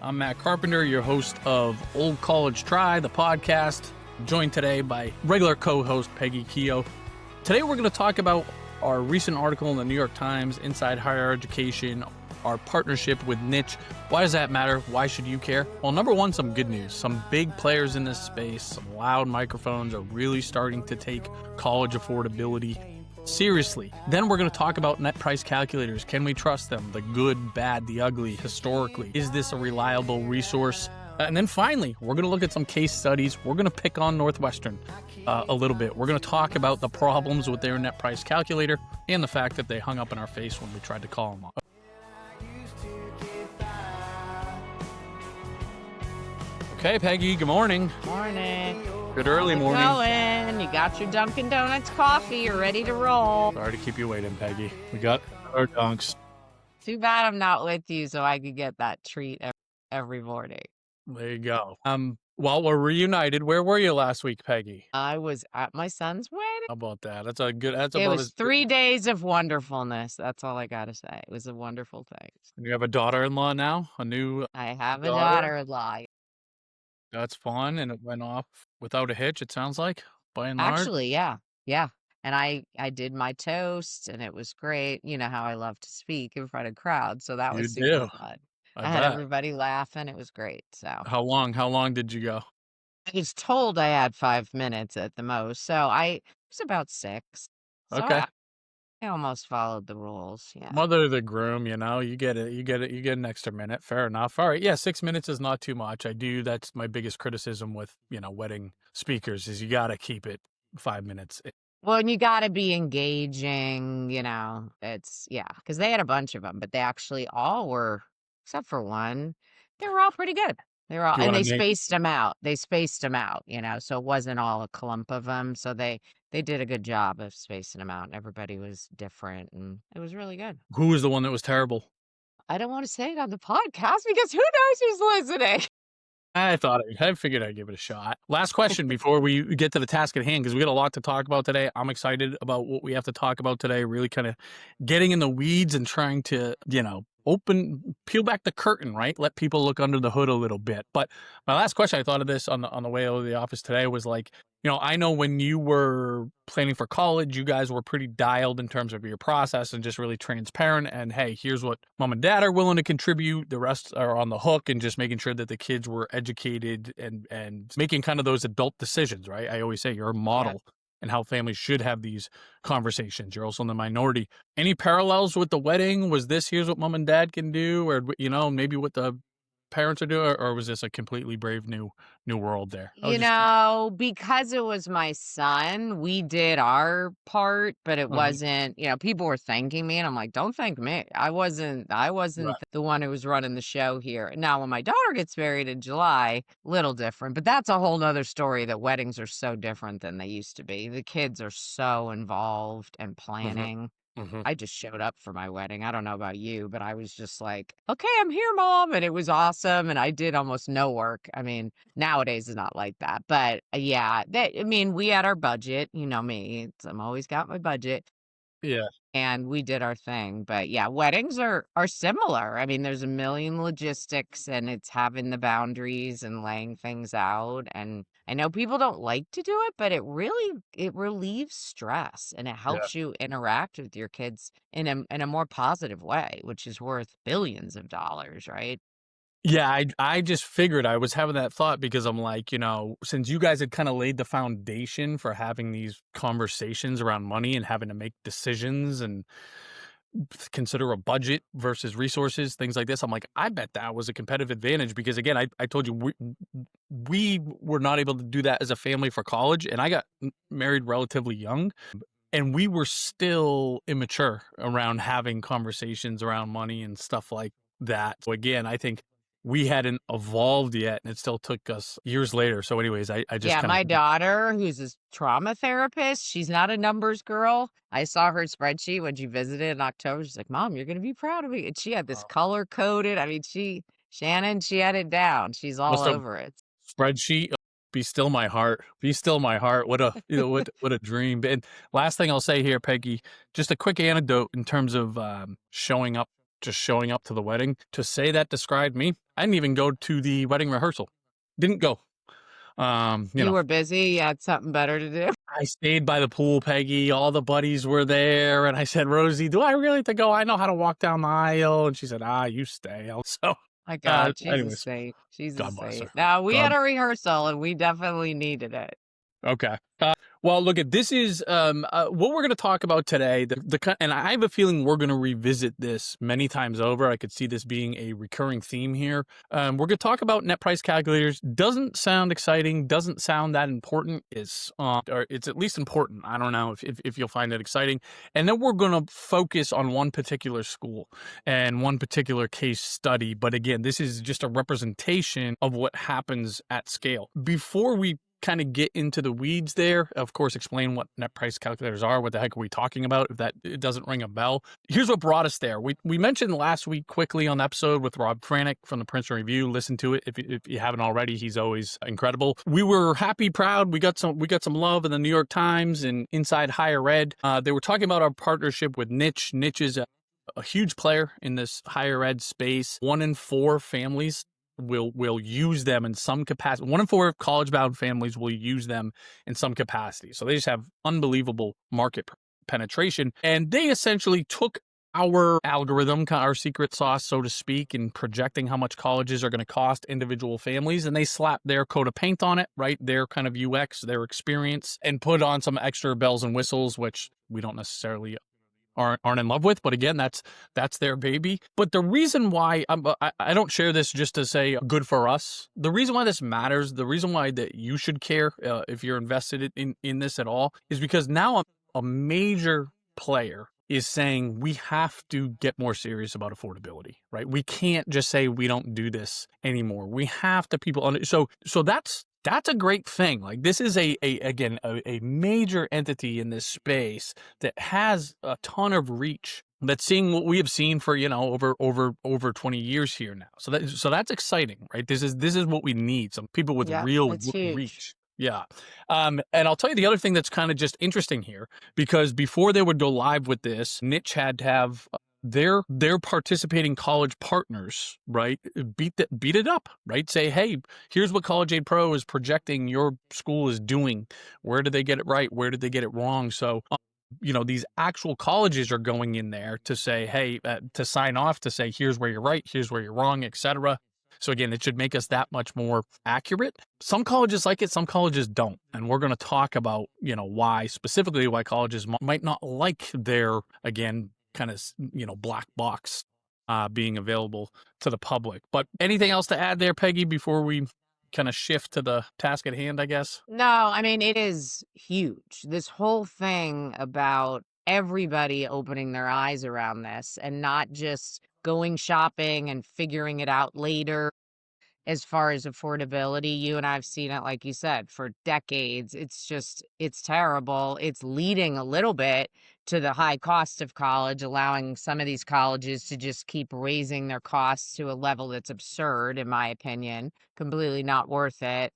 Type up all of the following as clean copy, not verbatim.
I'm Matt Carpenter, your host of Old College Try, the podcast, joined today by regular co-host Peggy Keough. Today we're going to talk about our recent article in the New York Times, Inside Higher Education, our partnership with Niche. Why does that matter? Why should you care? Well, number one, some good news. Some big players in this space, some loud microphones are really starting to take college affordability seriously. Then we're going to talk about net price calculators. Can we trust them? The good, bad, the ugly, historically. Is this a reliable resource? And then finally, we're going to look at some case studies. We're going to pick on Northwestern a little bit. We're going to talk about the problems with their net price calculator and the fact that they hung up in our face when we tried to call them up. Okay, Peggy, good morning. Morning. Good early morning. Going. You got your Dunkin' Donuts coffee. You're ready to roll. Sorry to keep you waiting, Peggy. We got our dunks. Too bad I'm not with you so I could get that treat every morning. There you go. Well, we're reunited. Where were you last week, Peggy? I was at my son's wedding. How about that? It was 3 days of wonderfulness. That's all I got to say. It was a wonderful thing. And you have a daughter-in-law now? I have a daughter-in-law. That's fun, and it went off without a hitch, it sounds like, by and large. Actually, yeah. And I did my toast, and it was great. You know how I love to speak in front of crowds, so that was super fun. I had everybody laughing. It was great. So How long did you go? I was told I had 5 minutes at the most, so it was about 6. So Okay. I almost followed the rules. Yeah. Mother of the groom, you get an extra minute. Fair enough. All right. Yeah, 6 minutes is not too much. That's my biggest criticism with, wedding speakers is you got to keep it 5 minutes. Well, and you got to be engaging, because they had a bunch of them, but they actually all were, except for one, they were all pretty good. They were all, and they spaced them out. So it wasn't all a clump of them. So they did a good job of spacing them out, and everybody was different, and it was really good. Who was the one that was terrible? I don't want to say it on the podcast because who knows who's listening? I figured I'd give it a shot. Last question before we get to the task at hand, because we got a lot to talk about today. I'm excited about what we have to talk about today, really kind of getting in the weeds and trying to, peel back the curtain, right? Let people look under the hood a little bit. But my last question, I thought of this on the way out of the office today, was like, I know when you were planning for college, you guys were pretty dialed in terms of your process and just really transparent. And hey, here's what mom and dad are willing to contribute. The rest are on the hook, and just making sure that the kids were educated and making kind of those adult decisions, right? I always say you're a model and how families should have these conversations. You're also in the minority. Any parallels with the wedding? Was this, here's what mom and dad can do, or, maybe what the parents are doing, or was this a completely brave new world there? Because it was my son, we did our part, but it wasn't, people were thanking me, and I'm like, don't thank me. I wasn't the one who was running the show here. Now, when my daughter gets married in July, little different, but that's a whole nother story, that weddings are so different than they used to be. The kids are so involved and planning. I just showed up for my wedding. I don't know about you, but I was just like, okay, I'm here, Mom. And it was awesome. And I did almost no work. I mean, nowadays it's not like that. But we had our budget. You know me. I'm always got my budget. Yeah. And we did our thing. But yeah, weddings are similar. I mean, there's a million logistics, and it's having the boundaries and laying things out. And I know people don't like to do it, but it relieves stress, and it helps you interact with your kids in a more positive way, which is worth billions of dollars, right? Yeah, I just figured, I was having that thought because I'm like, since you guys had kind of laid the foundation for having these conversations around money and having to make decisions and consider a budget versus resources, things like this, I'm like, I bet that was a competitive advantage because, again, I told you we were not able to do that as a family for college, and I got married relatively young. And we were still immature around having conversations around money and stuff like that. So again, I think we hadn't evolved yet, and it still took us years later. So anyways, I just my daughter, who's a trauma therapist, she's not a numbers girl. I saw her spreadsheet when she visited in October. She's like, Mom, you're going to be proud of me. And she had this color coded. I mean, Shannon, she had it down. She's all over it. Spreadsheet. Be still my heart. Be still my heart. What a what a dream. And last thing I'll say here, Peggy, just a quick anecdote in terms of showing up just showing up to the wedding. To say that described me. I didn't even go to the wedding rehearsal. Didn't go. You You know, were busy, you had something better to do? I stayed by the pool, Peggy. All the buddies were there. And I said, Rosie, do I really have to go? I know how to walk down the aisle. And she said, you stay. So, My god, she's a anyways, saint. She's a God bless saint. her. Now, we had God. a rehearsal, and we definitely needed it. Okay. Well, look at this is what we're going to talk about today. And I have a feeling we're going to revisit this many times over. I could see this being a recurring theme here. We're going to talk about net price calculators. Doesn't sound exciting. Doesn't sound that important. Or it's at least important. I don't know if you'll find it exciting. And then we're going to focus on one particular school and one particular case study. But again, this is just a representation of what happens at scale. Before we kind of get into the weeds there, of course, explain what net price calculators are. What the heck are we talking about? If that it doesn't ring a bell. Here's what brought us there. We mentioned last week quickly on the episode with Rob Franick from the Princeton Review. Listen to it if you haven't already. He's always incredible. We were happy, proud. We got some love in the New York Times and Inside Higher Ed. They were talking about our partnership with Niche. Niche is a huge player in this higher ed space. 1 in 4 families will use them in some capacity. 1 in 4 college-bound families will use them in some capacity. So they just have unbelievable market penetration. And they essentially took our algorithm, our secret sauce, so to speak, in projecting how much colleges are going to cost individual families, and they slapped their coat of paint on it, right? Their kind of UX, their experience, and put on some extra bells and whistles, which we don't necessarily aren't in love with, but again, that's their baby. But the reason why I don't share this just to say good for us. The reason why this matters, the reason why that you should care if you're invested in this at all, is because now a major player is saying we have to get more serious about affordability, right? We can't just say we don't do this anymore. We have to so that's a great thing. Like, this is a major entity in this space that has a ton of reach, that's seeing what we have seen for, over 20 years here now. So that's exciting, right? This is what we need. Some people with Yeah, real it's huge. reach. Yeah. And I'll tell you the other thing that's kind of just interesting here, because before they would go live with this, Niche had to have their participating college partners, right, beat it up, right? Say, hey, here's what College Aid Pro is projecting your school is doing. Where did they get it right? Where did they get it wrong? So, these actual colleges are going in there to say, hey, to sign off, to say, here's where you're right, here's where you're wrong, etc. So again, it should make us that much more accurate. Some colleges like it, some colleges don't. And we're going to talk about, why colleges might not like their, again, kind of, black box being available to the public. But anything else to add there, Peggy, before we kind of shift to the task at hand, I guess? No, I mean, it is huge. This whole thing about everybody opening their eyes around this and not just going shopping and figuring it out later. As far as affordability, you and I've seen it, like you said, for decades. It's terrible. It's leading a little bit to the high cost of college, allowing some of these colleges to just keep raising their costs to a level that's absurd, in my opinion, completely not worth it.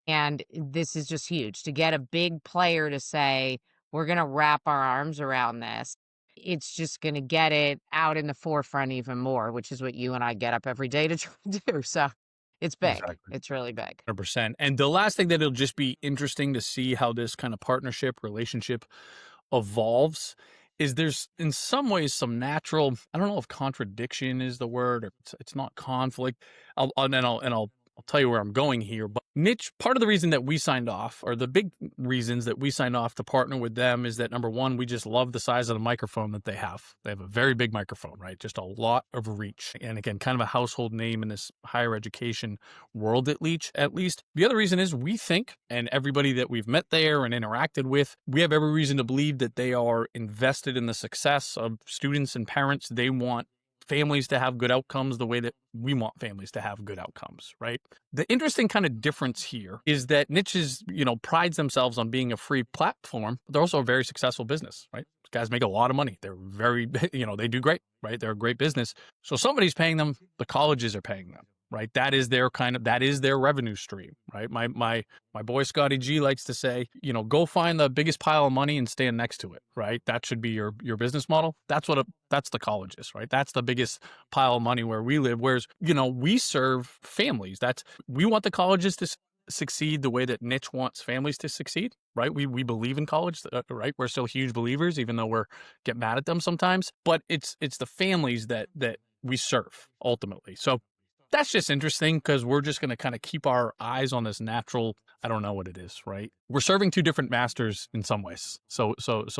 And this is just huge to get a big player to say, we're going to wrap our arms around this. It's just going to get it out in the forefront even more, which is what you and I get up every day to try to do. So it's big. Exactly. It's really big. 100%. And the last thing that it'll just be interesting to see how this kind of partnership relationship evolves is there's in some ways some natural, I don't know if contradiction is the word, or it's not conflict. I'll tell you where I'm going here, but Niche, part of the reason that we signed off, or the big reasons that we signed off to partner with them, is that number one, we just love the size of the microphone that they have. They have a very big microphone, right? Just a lot of reach. And again, kind of a household name in this higher education world at least. The other reason is we think, and everybody that we've met there and interacted with, we have every reason to believe that they are invested in the success of students and parents. They want families to have good outcomes the way that we want families to have good outcomes, right? The interesting kind of difference here is that Niches, prides themselves on being a free platform, but they're also a very successful business, right? These guys make a lot of money. They're very, they do great, right? They're a great business. So somebody's paying them, the colleges are paying them, right? That is their revenue stream, right? My boy Scotty G likes to say, go find the biggest pile of money and stand next to it, right? That should be your business model. That's the colleges, right? That's the biggest pile of money where we live. Whereas, we serve families. We want the colleges to succeed the way that niche wants families to succeed, right? We believe in college, right? We're still huge believers, even though we're get mad at them sometimes. But it's the families that we serve ultimately. So that's just interesting because we're just going to kind of keep our eyes on this natural. I don't know what it is, right? We're serving two different masters in some ways. So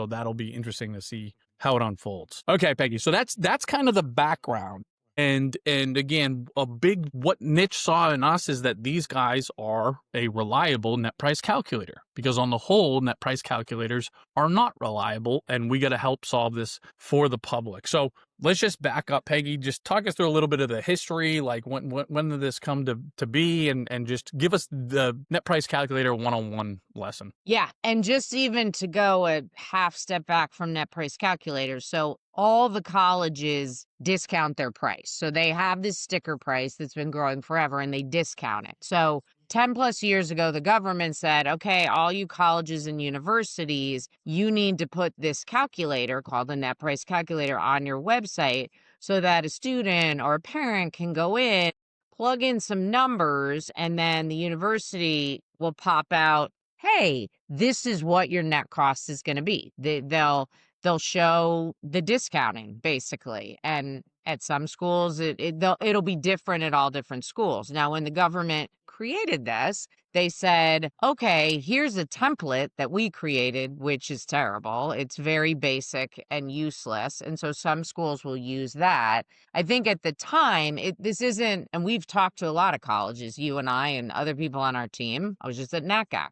that'll be interesting to see how it unfolds. Okay, Peggy. So that's kind of the background. And again, what Niche saw in us is that these guys are a reliable net price calculator, because on the whole, net price calculators are not reliable, and we got to help solve this for the public. So let's just back up, Peggy. Just talk us through a little bit of the history, like when did this come to be, and just give us the net price calculator 101 lesson. Yeah. And just even to go a half step back from net price calculators. So all the colleges discount their price. So they have this sticker price that's been growing forever and they discount it. So 10 plus years ago, the government said, okay, all you colleges and universities, you need to put this calculator called the net price calculator on your website so that a student or a parent can go in, plug in some numbers, and then the university will pop out, hey, this is what your net cost is going to be. They'll show the discounting basically. And at some schools, it'll be different at all different schools. Now, when the government created this, they said, okay, here's a template that we created, which is terrible. It's very basic and useless. And so some schools will use that. I think at the time, this isn't, and we've talked to a lot of colleges, you and I and other people on our team. I was just at NACAC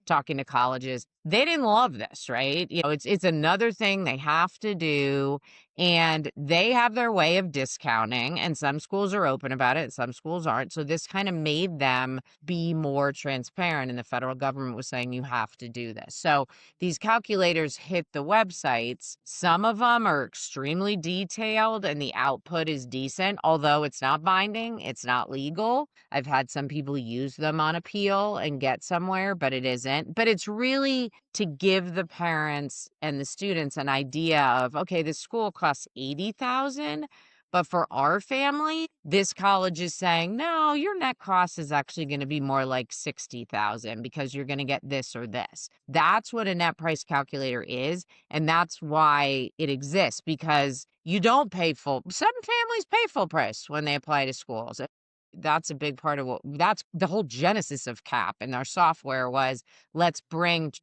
talking to colleges. They didn't love this, right? It's another thing they have to do, and they have their way of discounting, and some schools are open about it, some schools aren't. So this kind of made them be more transparent, and the federal government was saying you have to do this. So these calculators hit the websites. Some of them are extremely detailed and the output is decent, although it's not binding, it's not legal. I've had some people use them on appeal and get somewhere, but it isn't. But it's really to give the parents and the students an idea of, okay, this school costs $80,000, but for our family, this college is saying, no, your net cost is actually going to be more like $60,000 because you're going to get this or this. That's what a net price calculator is. And that's why it exists, because you don't pay full. Some families pay full price when they apply to schools. That's a big part of that's the whole genesis of CAP and our software was, let's bring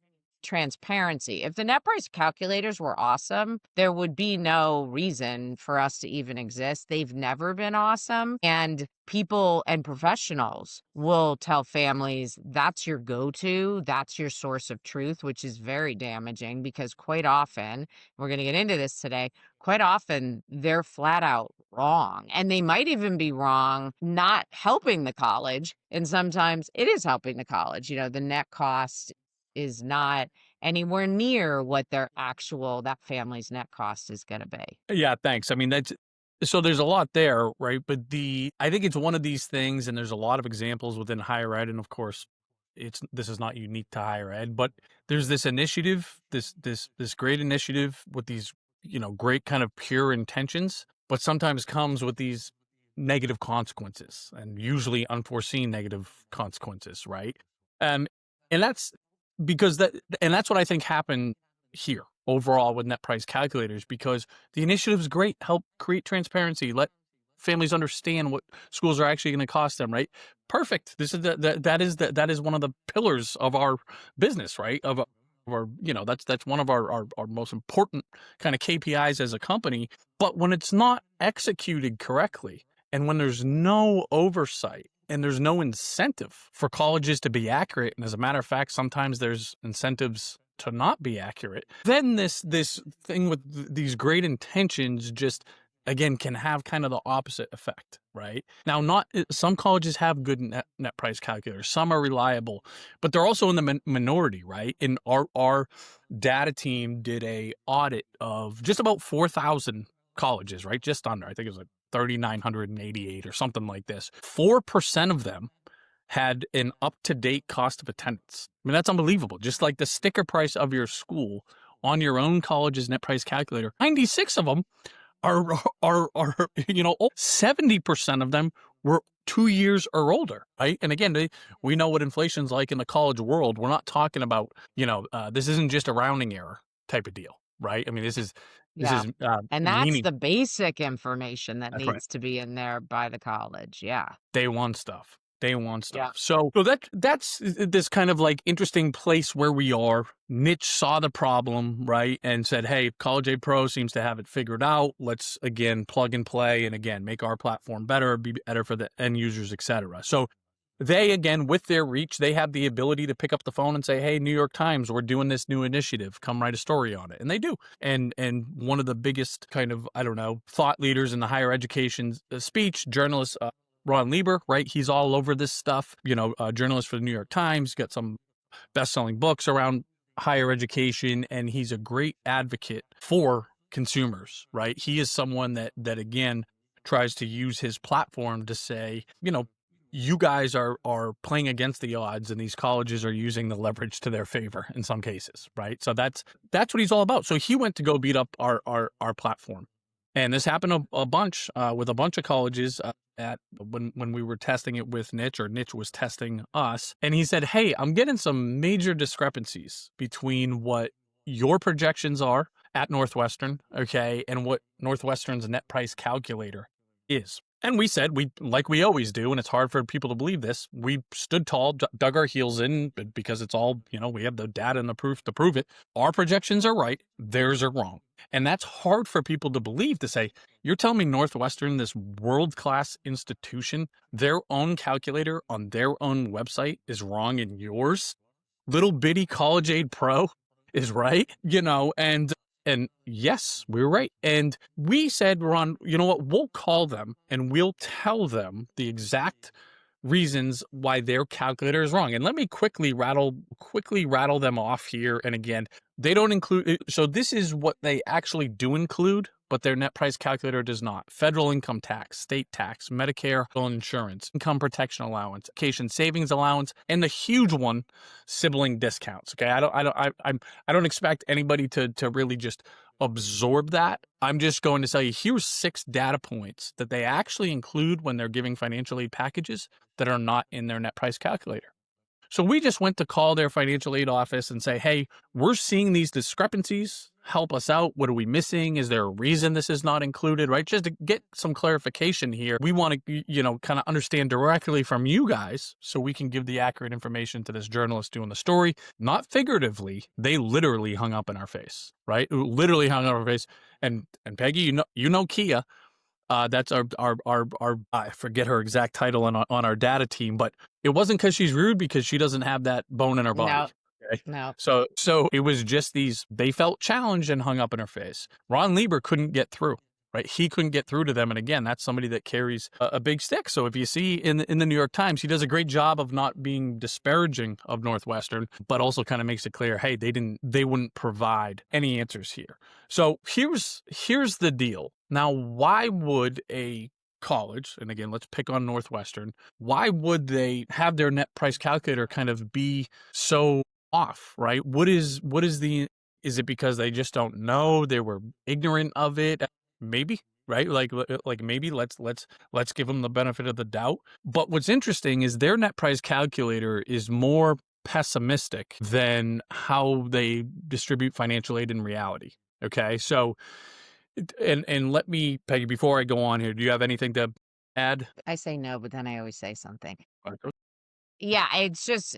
transparency. If the net price calculators were awesome, there would be no reason for us to even exist. They've never been awesome. And people and professionals will tell families that's your go-to, that's your source of truth, which is very damaging because quite often, we're going to get into this today, quite often they're flat out wrong. And they might even be wrong, not helping the college. And sometimes it is helping the college. The net cost is not anywhere near what that family's net cost is going to be. Yeah, thanks. I mean, so there's a lot there, right? But I think it's one of these things, and there's a lot of examples within higher ed, and of course, this is not unique to higher ed, but there's this initiative, this great initiative with these, great kind of pure intentions, but sometimes comes with these negative consequences, and usually unforeseen negative consequences, right? And that's that's what I think happened here overall with net price calculators, because the initiative is great, help create transparency, let families understand what schools are actually going to cost them, right? Perfect. This is that is one of the pillars of our business, right? Of our, that's one of our most important kind of KPIs as a company. But when it's not executed correctly, and when there's no oversight, and there's no incentive for colleges to be accurate, and as a matter of fact, sometimes there's incentives to not be accurate, then this thing with these great intentions just, again, can have kind of the opposite effect, right? Now, some colleges have good net price calculators, some are reliable, but they're also in the minority, right? And our data team did a audit of just about 4,000 colleges, right? Just under, I think it was like 3,988 or something like this. 4% of them had an up-to-date cost of attendance. I mean, that's unbelievable. Just like the sticker price of your school on your own college's net price calculator, 96 of them are 70% of them were 2 years or older, right? And again, we know what inflation's like in the college world. We're not talking about, this isn't just a rounding error type of deal, right? I mean, this Yeah. is And that's meaning. the basic information that That's right. needs to be in there by the college. Yeah. Day one stuff. Day one Yeah. stuff. So that's this kind of like interesting place where we are. Niche saw the problem, right, and said, "Hey, College Aid Pro seems to have it figured out. Let's again plug and play, and again make our platform better, be better for the end users, etc." So they again, with their reach, they have the ability to pick up the phone and say, "Hey, New York Times, we're doing this new initiative. Come write a story on it," and they do. And one of the biggest kind of thought leaders in the higher education speech journalists. Ron Lieber, right? He's all over this stuff. Journalist for the New York Times, got some best-selling books around higher education, and he's a great advocate for consumers, right? He is someone that again tries to use his platform to say, you guys are playing against the odds, and these colleges are using the leverage to their favor in some cases, right? So that's what he's all about. So he went to go beat up our platform, and this happened a bunch with a bunch of colleges. At when we were testing it with Niche, or Niche was testing us, and he said, "Hey, I'm getting some major discrepancies between what your projections are at Northwestern, okay, and what Northwestern's net price calculator is." And we said, like we always do, and it's hard for people to believe this, we stood tall, dug our heels in, because it's all, we have the data and the proof to prove it. Our projections are right, theirs are wrong. And that's hard for people to believe, to say, you're telling me Northwestern, this world-class institution, their own calculator on their own website is wrong and yours? Little bitty College Aid Pro is right, and yes, we were right. And we said, Ron, you know what? We'll call them and we'll tell them the exact reasons why their calculator is wrong. And let me quickly rattle them off here. And again, they don't include, so this is what they actually do include, but their net price calculator does not. Federal income tax, state tax, Medicare insurance, income protection allowance, education savings allowance, and the huge one, sibling discounts. Okay, I don't expect anybody to really just absorb that. I'm just going to tell you, here's 6 data points that they actually include when they're giving financial aid packages that are not in their net price calculator. So we just went to call their financial aid office and say, "Hey, we're seeing these discrepancies. Help us out. What are we missing? Is there a reason this is not included?" Right? Just to get some clarification here. We want to, kind of understand directly from you guys so we can give the accurate information to this journalist doing the story, not figuratively. They literally hung up in our face, right? Literally hung up in our face. And Peggy, Kia. That's our I forget her exact title on our data team, but it wasn't because she's rude, because she doesn't have that bone in her body. No, Okay. no. So it was just they felt challenged and hung up in her face. Ron Lieber couldn't get through, right? He couldn't get through to them. And again, that's somebody that carries a big stick. So if you see in the New York Times, he does a great job of not being disparaging of Northwestern, but also kind of makes it clear, hey, they wouldn't provide any answers here. So here's the deal. Now, why would a college, and again, let's pick on Northwestern, why would they have their net price calculator kind of be so off, right? Is it because they just don't know, they were ignorant of it? Maybe, right? Like maybe let's give them the benefit of the doubt. But what's interesting is their net price calculator is more pessimistic than how they distribute financial aid in reality. Okay, so and let me, Peggy, before I go on here, do you have anything to add? I say no, but then I always say something. Okay. Yeah, it's just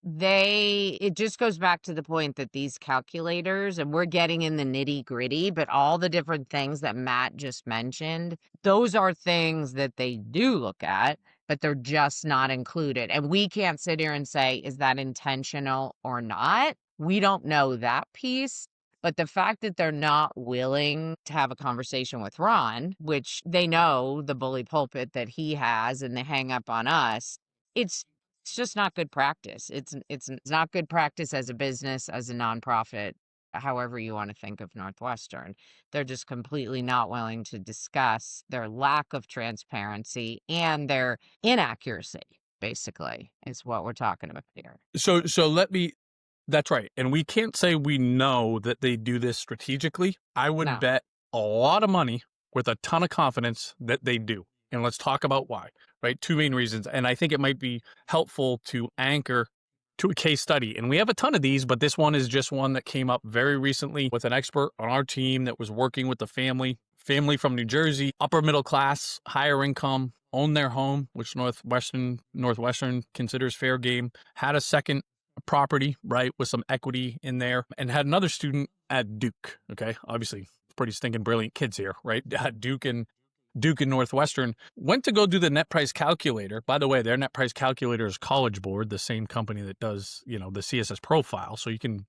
it just goes back to the point that these calculators, and we're getting in the nitty-gritty, but all the different things that Matt just mentioned, those are things that they do look at, but they're just not included. And we can't sit here and say, is that intentional or not? We don't know that piece. But the fact that they're not willing to have a conversation with Ron, which they know the bully pulpit that he has and they hang up on us, it's it's just not good practice. It's not good practice as a business, as a nonprofit. however you want to think of Northwestern. They're just completely not willing to discuss their lack of transparency and their inaccuracy, basically, is what we're talking about here. So let me That's right. And we can't say we know that they do this strategically. I would No. bet a lot of money with a ton of confidence that they do. And let's talk about why, right? Two main reasons. And I think it might be helpful to anchor to a case study. And we have a ton of these, but this one is just one that came up very recently with an expert on our team that was working with the family from New Jersey, upper middle class, higher income, owned their home, which Northwestern considers fair game, had a second property, right, with some equity in there, and had another student at Duke. Okay, obviously, pretty stinking brilliant kids here, right? Duke and Northwestern went to go do the net price calculator. By the way, their net price calculator is College Board, the same company that does, the CSS profile. So you can,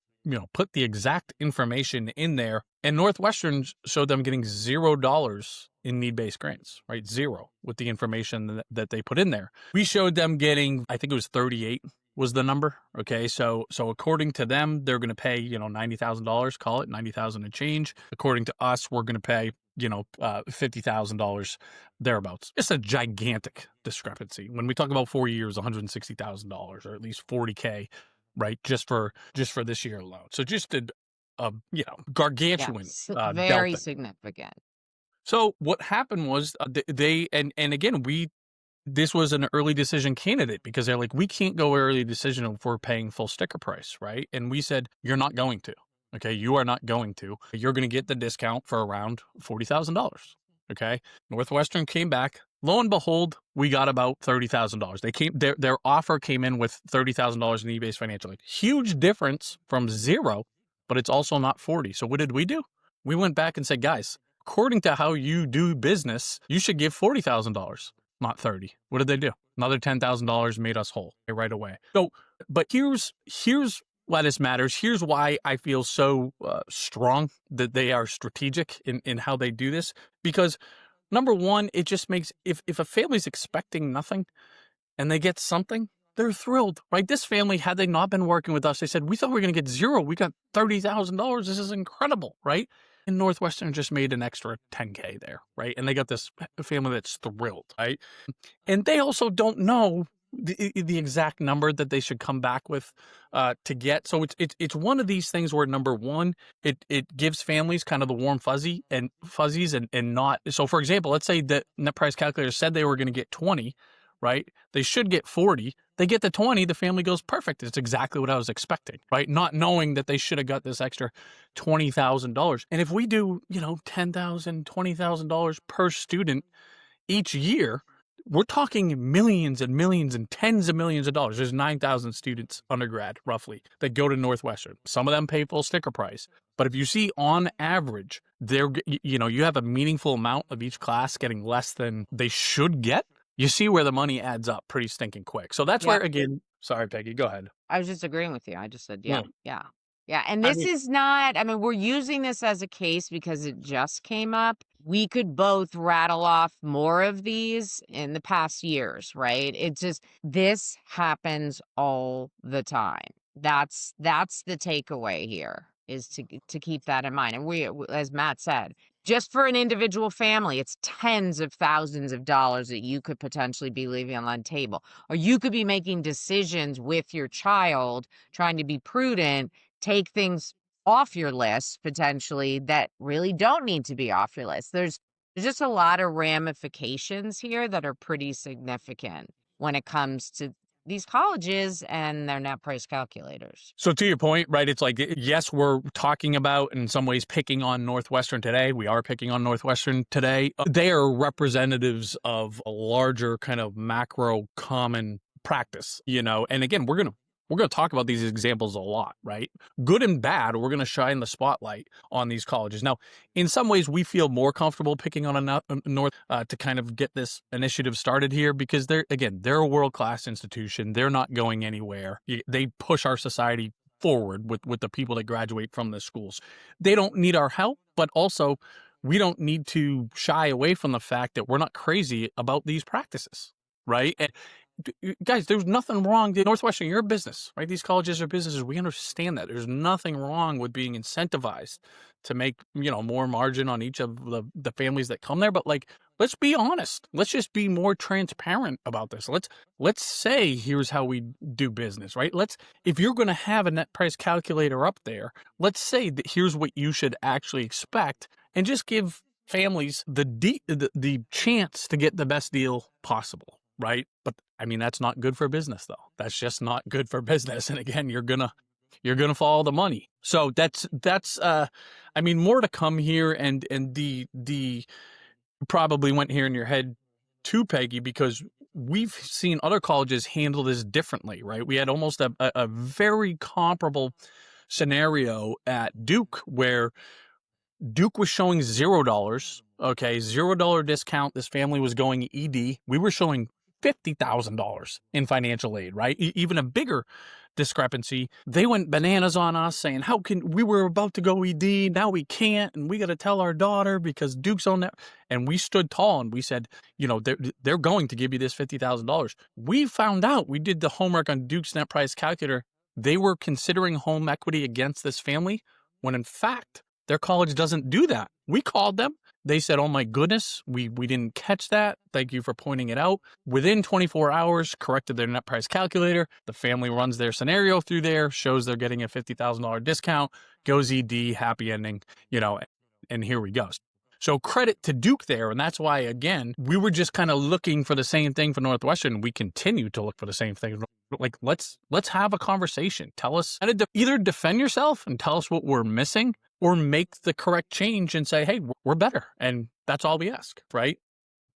put the exact information in there. And Northwestern showed them getting $0 in need-based grants, right? Zero with the information that they put in there. We showed them getting, I think it was 38 was the number. Okay. So according to them, they're going to pay, $90,000, call it 90,000 and change. According to us, we're going to pay, $50,000 thereabouts. It's a gigantic discrepancy. When we talk about 4 years, $160,000 or at least 40K, right? Just for this year alone. So just a gargantuan Very delta. significant. So what happened was they and again, this was an early decision candidate because they're like, we can't go early decision if we're paying full sticker price, right? And we said, you're not going to. Okay, you are not going to. You're going to get the discount for around $40,000. Okay, Northwestern came back. Lo and behold, we got about $30,000. Their offer came in with $30,000 in eBay's financial. Like, huge difference from zero, but it's also not 40. So what did we do? We went back and said, guys, according to how you do business, you should give $40,000, not 30. What did they do? Another $10,000 made us whole right away. So, but here's why this matters. Here's why I feel so strong that they are strategic in how they do this. Because number one, it just makes, if a family's expecting nothing and they get something, they're thrilled, right? This family, had they not been working with us, they said, we thought we were going to get zero. We got $30,000. This is incredible, right? And Northwestern just made an extra 10K there, right? And they got this family that's thrilled, right? And they also don't know the exact number that they should come back with to get. So it's one of these things where, number one, it gives families kind of the warm fuzzies and not. So for example, let's say that net price calculator said they were going to get 20, right? They should get 40. They get the 20. The family goes, perfect. It's exactly what I was expecting, right? Not knowing that they should have got this extra $20,000. And if we do, $10,000, $20,000 per student each year, we're talking millions and millions and tens of millions of dollars. There's 9,000 students undergrad, roughly, that go to Northwestern. Some of them pay full sticker price. But if you see on average, you have a meaningful amount of each class getting less than they should get. You see where the money adds up pretty stinking quick. So that's where, again, sorry, Peggy, go ahead. I was just agreeing with you. I just said, yeah. And I this mean- is not, we're using this as a case because it just came up. We could both rattle off more of these in the past years, right? It's just, this happens all the time. That's the takeaway here, is to keep that in mind. And we, as Matt said, just for an individual family, it's tens of thousands of dollars that you could potentially be leaving on the table. Or you could be making decisions with your child, trying to be prudent, take things off your list potentially that really don't need to be off your list. There's just a lot of ramifications here that are pretty significant when it comes to these colleges and their net price calculators. So to your point, right, it's like, yes, we're talking about, in some ways, picking on Northwestern today. We are picking on Northwestern today. They are representatives of a larger kind of macro common practice, and again, we're going to talk about these examples a lot, right? Good and bad, we're going to shine the spotlight on these colleges. Now, in some ways, we feel more comfortable picking on a North to kind of get this initiative started here because they're a world-class institution. They're not going anywhere. They push our society forward with the people that graduate from the schools. They don't need our help, but also we don't need to shy away from the fact that we're not crazy about these practices, right? And guys, there's nothing wrong. Northwestern, you're a business, right? These colleges are businesses. We understand that. There's nothing wrong with being incentivized to make, more margin on each of the families that come there. But like, let's be honest. Let's just be more transparent about this. Let's say here's how we do business, right? If you're going to have a net price calculator up there, let's say that here's what you should actually expect, and just give families the chance to get the best deal possible, right? But I mean, that's not good for business, though. That's just not good for business. And again, you're gonna follow the money. So that's I mean, more to come here, and the probably went here in your head too, Peggy, because we've seen other colleges handle this differently, right? We had almost a very comparable scenario at Duke, where Duke was showing $0. Okay, $0 discount. This family was going ED. We were showing $50,000 in financial aid, right? Even a bigger discrepancy. They went bananas on us, saying, "How can we were about to go ED, now we can't, and we got to tell our daughter because Duke's on that." And we stood tall and we said, they're going to give you this $50,000. We found out, we did the homework on Duke's net price calculator. They were considering home equity against this family, when in fact their college doesn't do that. We called them. They said, "Oh my goodness, we didn't catch that. Thank you for pointing it out." Within 24 hours, corrected their net price calculator. The family runs their scenario through there, shows they're getting a $50,000 discount, goes ED, happy ending, and here we go. So credit to Duke there. And that's why, again, we were just kind of looking for the same thing for Northwestern. We continue to look for the same thing. Like, let's have a conversation. Tell us, either defend yourself and tell us what we're missing, or make the correct change and say, "Hey, we're better." And that's all we ask, right?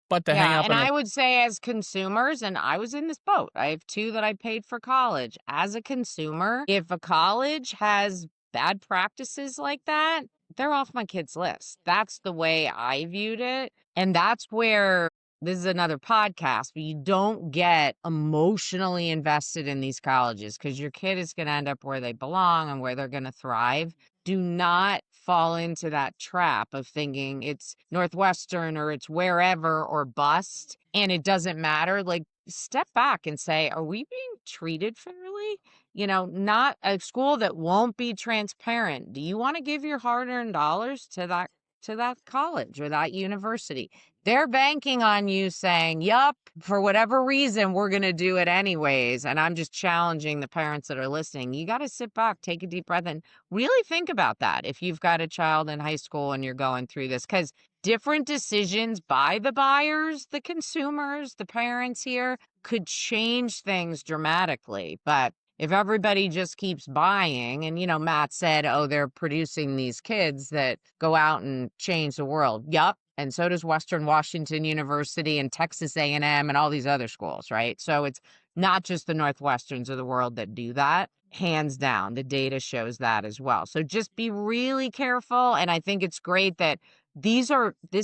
But to hang Yeah, up and on I would say as consumers, and I was in this boat. I have two that I paid for college. As a consumer, if a college has bad practices like that, they're off my kid's list. That's the way I viewed it. And that's where this is another podcast, but you don't get emotionally invested in these colleges, because your kid is going to end up where they belong and where they're going to thrive. Do not fall into that trap of thinking it's Northwestern or it's wherever or bust, and it doesn't matter. Like, step back and say, are we being treated fairly? Not a school that won't be transparent. Do you want to give your hard-earned dollars to that college or that university? They're banking on you saying, "Yup, for whatever reason, we're going to do it anyways." And I'm just challenging the parents that are listening. You got to sit back, take a deep breath, and really think about that if you've got a child in high school and you're going through this, because different decisions by the buyers, the consumers, the parents here could change things dramatically. But if everybody just keeps buying, and, Matt said, "Oh, they're producing these kids that go out and change the world." Yup. And so does Western Washington University and Texas A&M and all these other schools, right? So it's not just the Northwesterns of the world that do that. Hands down, the data shows that as well. So just be really careful. And I think it's great that this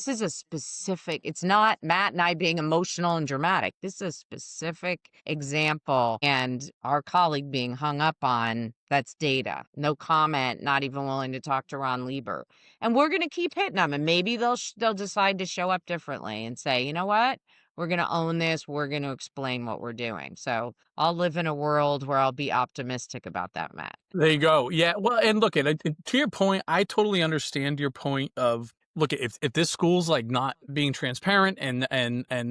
is a specific, it's not Matt and I being emotional and dramatic. This is a specific example, and our colleague being hung up on that's data. No comment, not even willing to talk to Ron Lieber. And we're going to keep hitting them, and maybe they'll decide to show up differently and say, "You know what? We're going to own this. We're going to explain what we're doing." So I'll live in a world where I'll be optimistic about that, Matt. There you go. Yeah. Well, and look, to your point, I totally understand your point of, look, if this school's like not being transparent and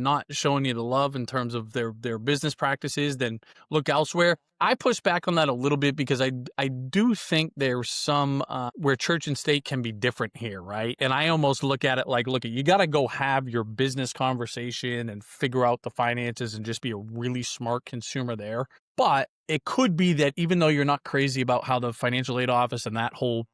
not showing you the love in terms of their business practices, then look elsewhere. I push back on that a little bit, because I do think there's some where church and state can be different here, right? And I almost look at it like, look, you got to go have your business conversation and figure out the finances and just be a really smart consumer there. But it could be that even though you're not crazy about how the financial aid office and that whole,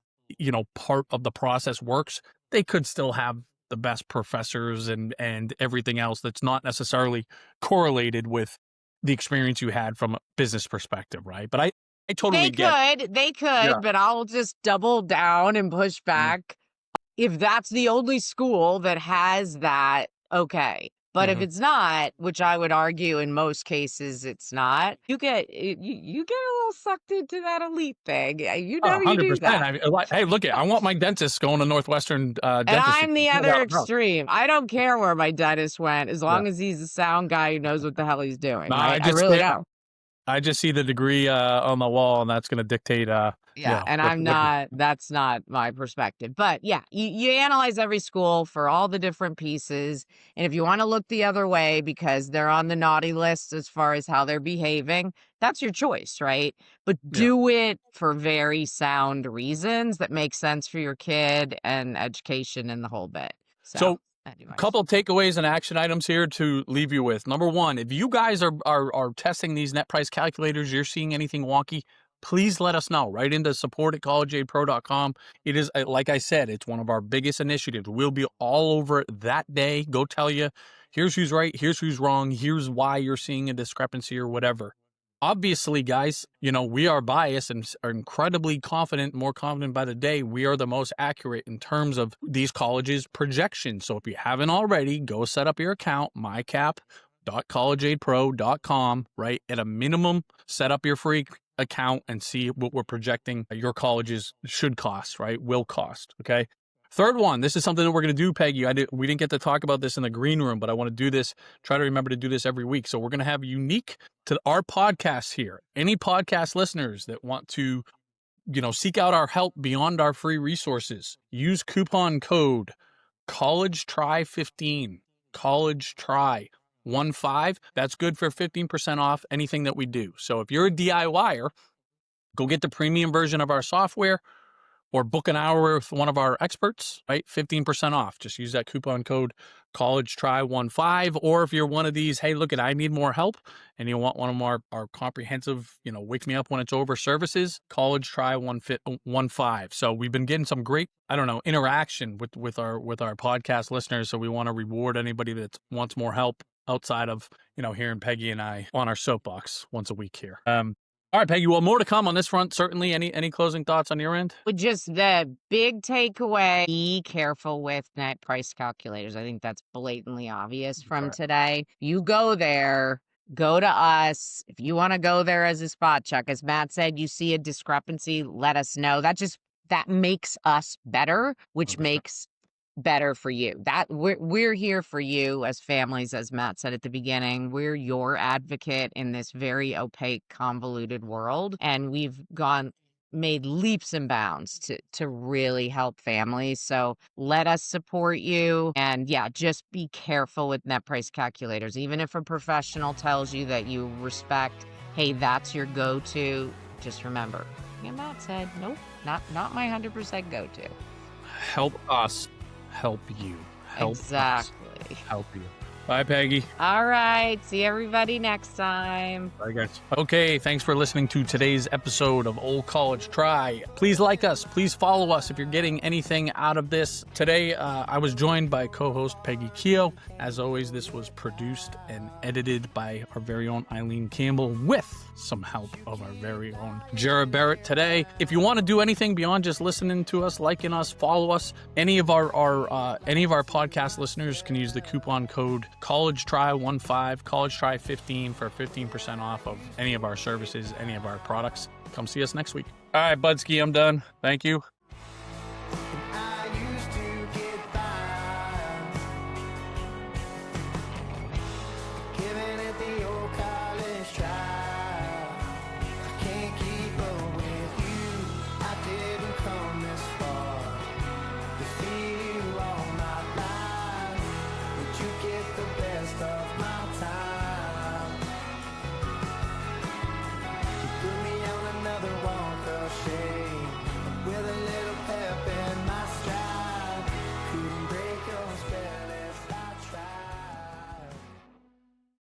part of the process works, they could still have the best professors and everything else that's not necessarily correlated with the experience you had from a business perspective, right? But I totally get it. They could, but I'll just double down and push back. If that's the only school that has that, okay. But if it's not, which I would argue in most cases it's not, you get a little sucked into that elite thing. You know, you do 100%. that. Hey, look I want my dentist going to Northwestern And dentistry. I'm the No other doubt about it. extreme. I don't care where my dentist went as Yeah. long as he's a sound guy who knows what the hell he's doing, No, right? I really don't. I just see the degree on the wall, and that's going to dictate, Yeah, and that's not my perspective. But yeah, you analyze every school for all the different pieces. And if you want to look the other way because they're on the naughty list as far as how they're behaving, that's your choice, right? But do it for very sound reasons that make sense for your kid and education and the whole bit. So a couple of takeaways and action items here to leave you with. Number one, if you guys are testing these net price calculators, you're seeing anything wonky, please let us know. Write into support@collegeaidpro.com. It is, like I said, it's one of our biggest initiatives. We'll be all over it that day. Go tell you, here's who's right, here's who's wrong, here's why you're seeing a discrepancy or whatever. Obviously, guys, we are biased and are incredibly confident, more confident by the day. We are the most accurate in terms of these colleges' projections. So if you haven't already, go set up your account, mycap.collegeaidpro.com, right? At a minimum, set up your free account and see what we're projecting your colleges should cost, right? Will cost, okay? Third one, this is something that we're going to do, Peggy. We didn't get to talk about this in the green room, but I want to do this, try to remember to do this every week. So we're going to have unique to our podcast here. Any podcast listeners that want to, seek out our help beyond our free resources, use coupon code CollegeTry15, CollegeTry15. That's good for 15% off anything that we do. So if you're a DIYer, go get the premium version of our software or book an hour with one of our experts, right? 15% off. Just use that coupon code CollegeTry15. Or if you're one of these, hey, look, I need more help, and you want one of our comprehensive, wake me up when it's over services, CollegeTry15. So we've been getting some great, interaction with our podcast listeners. So we want to reward anybody that wants more help outside of, hearing Peggy and I on our soapbox once a week here. All right, Peggy. Well, more to come on this front. Certainly. Any closing thoughts on your end? With just the big takeaway, be careful with net price calculators. I think that's blatantly obvious from today. You go there, go to us. If you want to go there as a spot check, as Matt said, you see a discrepancy, let us know. That makes us better, which 100%. makes better for you. That we're here for you as families, as Matt said at the beginning. We're your advocate in this very opaque, convoluted world, and we've made leaps and bounds to really help families. So let us support you, and just be careful with net price calculators. Even if a professional tells you that you respect, hey, that's your go-to, just remember, Matt said, nope, not my 100% go-to. Help us help you. Exactly. Help you. Bye, Peggy. All right. See everybody next time. Bye, guys. Okay, thanks for listening to today's episode of Old College Try. Please like us. Please follow us if you're getting anything out of this. Today, I was joined by co-host Peggy Keough. As always, this was produced and edited by our very own Eileen Campbell with some help of our very own Jared Barrett today. If you want to do anything beyond just listening to us, liking us, follow us, any of our podcast listeners can use the coupon code CollegeTry15, CollegeTry15 for 15% off of any of our services, any of our products. Come see us next week. All right, Budski, I'm done. Thank you.